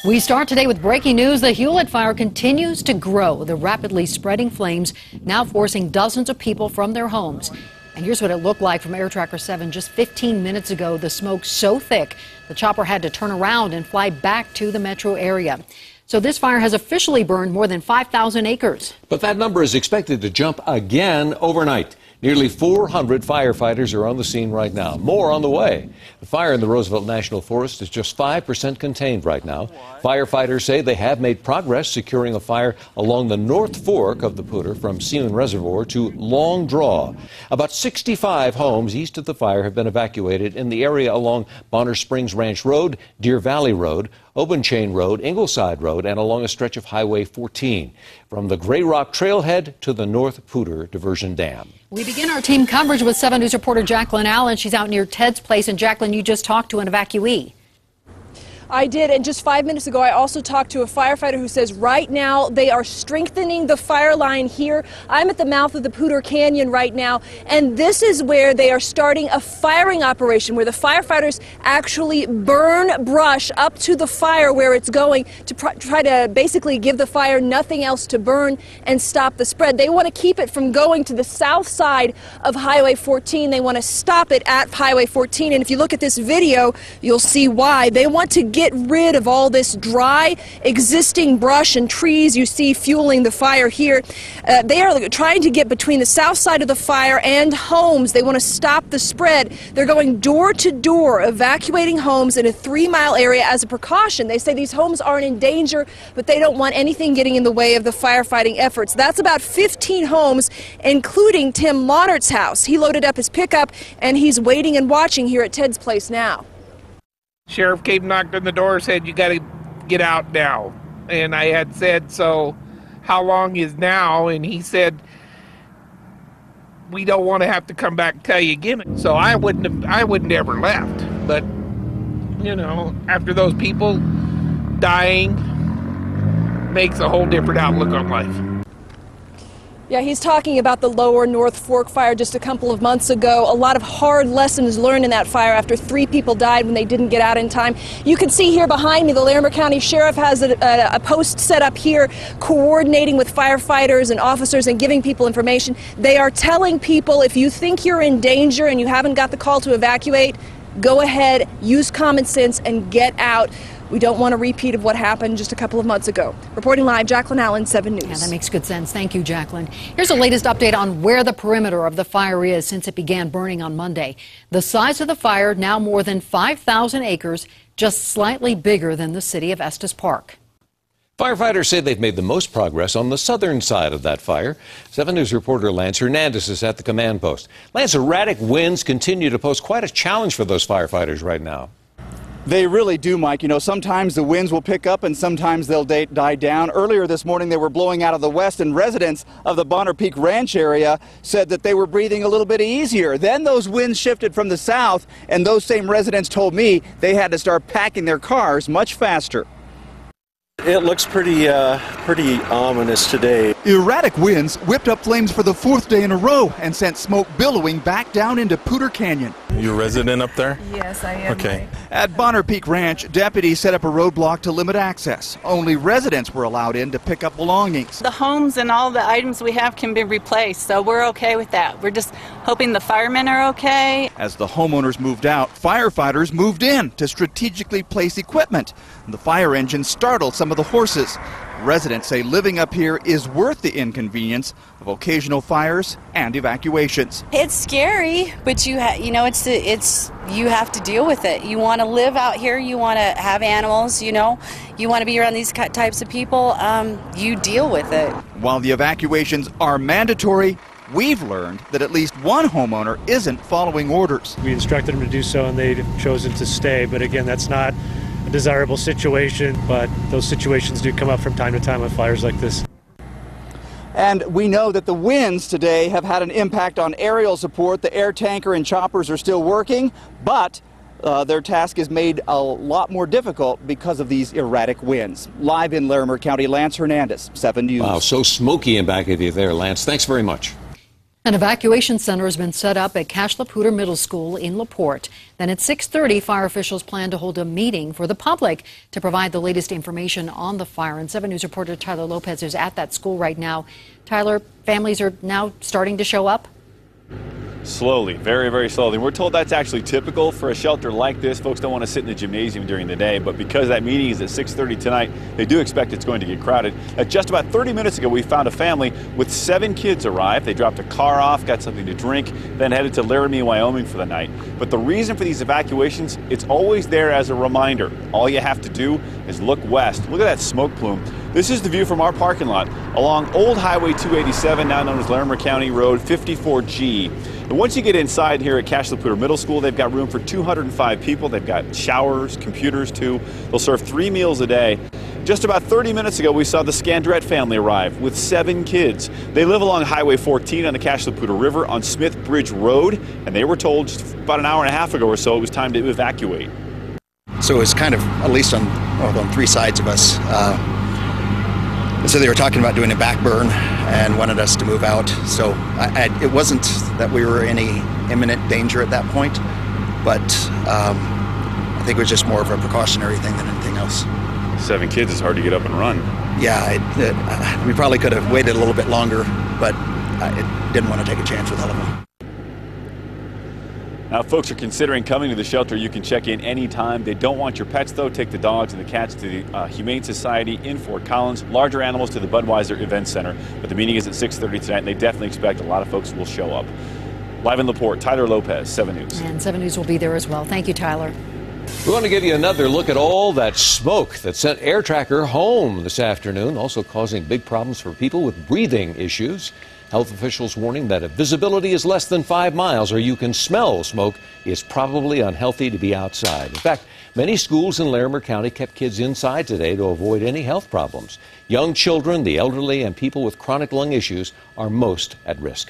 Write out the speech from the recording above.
We start today with breaking news. The Hewlett Fire continues to grow. The rapidly spreading flames now forcing dozens of people from their homes. And here's what it looked like from Air Tracker 7 just 15 minutes ago. The smoke so thick, the chopper had to turn around and fly back to the metro area. So this fire has officially burned more than 5,000 acres. But that number is expected to jump again overnight. Nearly 400 firefighters are on the scene right now. More on the way. The fire in the Roosevelt National Forest is just 5% contained right now. Firefighters say they have made progress securing a fire along the North Fork of the Poudre from Seaman Reservoir to Long Draw. About 65 homes east of the fire have been evacuated in the area along Bonner Springs Ranch Road, Deer Valley Road, Open Chain Road, Ingleside Road, and along a stretch of Highway 14, from the Grey Rock Trailhead to the North Poudre Diversion Dam. We begin our team coverage with 7 News reporter Jacqueline Allen. She's out near Ted's place. And Jacqueline, you just talked to an evacuee. I did, and just 5 minutes ago I also talked to a firefighter who says right now they are strengthening the fire line here. I'm at the mouth of the Poudre Canyon right now, and this is where they are starting a firing operation where the firefighters actually burn brush up to the fire where it's going to try to basically give the fire nothing else to burn and stop the spread. They want to keep it from going to the south side of Highway 14. They want to stop it at Highway 14, and if you look at this video, you'll see why. They want to get rid of all this dry existing brush and trees you see fueling the fire here. They are trying to get between the south side of the fire and homes. They want to stop the spread. They're going door to door, evacuating homes in a 3-mile area as a precaution. They say these homes aren't in danger, but they don't want anything getting in the way of the firefighting efforts. That's about 15 homes, including Tim Launert's house. He loaded up his pickup and he's waiting and watching here at Ted's place now. Sheriff came, knocked on the door, said, "You got to get out now." And I had said, "So how long is now?" And he said, "We don't want to have to come back and tell you again." So I wouldn't ever left. But, you know, after those people dying makes a whole different outlook on life. Yeah, he's talking about the lower North Fork fire just a couple of months ago. A lot of hard lessons learned in that fire after 3 people died when they didn't get out in time. You can see here behind me, the Larimer County Sheriff has a post set up here coordinating with firefighters and officers and giving people information. They are telling people if you think you're in danger and you haven't got the call to evacuate, go ahead, use common sense and get out. We don't want a repeat of what happened just a couple of months ago. Reporting live, Jacqueline Allen, 7 News. Yeah, that makes good sense. Thank you, Jacqueline. Here's the latest update on where the perimeter of the fire is since it began burning on Monday. The size of the fire, now more than 5,000 acres, just slightly bigger than the city of Estes Park. Firefighters say they've made the most progress on the southern side of that fire. 7 News reporter Lance Hernandez is at the command post. Lance, erratic winds continue to pose quite a challenge for those firefighters right now. They really do, Mike. You know, sometimes the winds will pick up and sometimes they'll die down. Earlier this morning, they were blowing out of the west, and residents of the Bonner Peak Ranch area said that they were breathing a little bit easier. Then those winds shifted from the south, and those same residents told me they had to start packing their cars much faster. It looks pretty ominous today. Erratic winds whipped up flames for the 4th day in a row and sent smoke billowing back down into Poudre Canyon. You a resident up there? Yes, I am. Okay. At Bonner Peak Ranch, deputies set up a roadblock to limit access. Only residents were allowed in to pick up belongings. The homes and all the items we have can be replaced, so we're okay with that. We're just hoping the firemen are okay. As the homeowners moved out, firefighters moved in to strategically place equipment. The fire engine startled some of the horses. Residents say living up here is worth the inconvenience of occasional fires and evacuations. It's scary, but you have to deal with it. You want to live out here, you want to have animals, you want to be around these types of people, you deal with it. While the evacuations are mandatory, we've learned that at least one homeowner isn't following orders. We instructed them to do so and they've chosen to stay, but again, that's not a desirable situation, but those situations do come up from time to time with fires like this. And we know that the winds today have had an impact on aerial support. The air tanker and choppers are still working, but their task is made a lot more difficult because of these erratic winds. Live in Larimer County, Lance Hernandez, 7 News. Wow, so smoky in back of you there, Lance. Thanks very much. An evacuation center has been set up at Cache La Poudre Middle School in LaPorte. Then at 6:30, fire officials plan to hold a meeting for the public to provide the latest information on the fire. And 7 News reporter Tyler Lopez is at that school right now. Tyler, families are now starting to show up? Slowly, very, very slowly. We're told that's actually typical for a shelter like this. Folks don't want to sit in the gymnasium during the day, but because that meeting is at 6:30 tonight, they do expect it's going to get crowded. Just about 30 minutes ago, we found a family with 7 kids arrive. They dropped a car off, got something to drink, then headed to Laramie, Wyoming for the night. But the reason for these evacuations, it's always there as a reminder. All you have to do is look west. Look at that smoke plume. This is the view from our parking lot along Old Highway 287, now known as Larimer County Road 54G. And once you get inside here at Cache La Poudre Middle School, they've got room for 205 people. They've got showers, computers too. They'll serve 3 meals a day. Just about 30 minutes ago, we saw the Scandrette family arrive with 7 kids. They live along Highway 14 on the Cache La Poudre River on Smith Bridge Road, and they were told just about an hour and a half ago or so it was time to evacuate. So it's kind of, at least on 3 sides of us, so they were talking about doing a back burn and wanted us to move out. So it wasn't that we were in any imminent danger at that point, but I think it was just more of a precautionary thing than anything else. 7 kids is hard to get up and run. Yeah, we probably could have waited a little bit longer, but I didn't want to take a chance with all of them. Now, if folks are considering coming to the shelter, you can check in anytime. They don't want your pets, though. Take the dogs and the cats to the Humane Society in Fort Collins. Larger animals to the Budweiser Event Center. But the meeting is at 6:30 tonight, and they definitely expect a lot of folks will show up. Live in LaPorte, Tyler Lopez, 7 News. And 7 News will be there as well. Thank you, Tyler. We want to give you another look at all that smoke that sent Air Tracker home this afternoon, also causing big problems for people with breathing issues. Health officials warning that if visibility is less than 5 miles or you can smell smoke, it's probably unhealthy to be outside. In fact, many schools in Larimer County kept kids inside today to avoid any health problems. Young children, the elderly, and people with chronic lung issues are most at risk.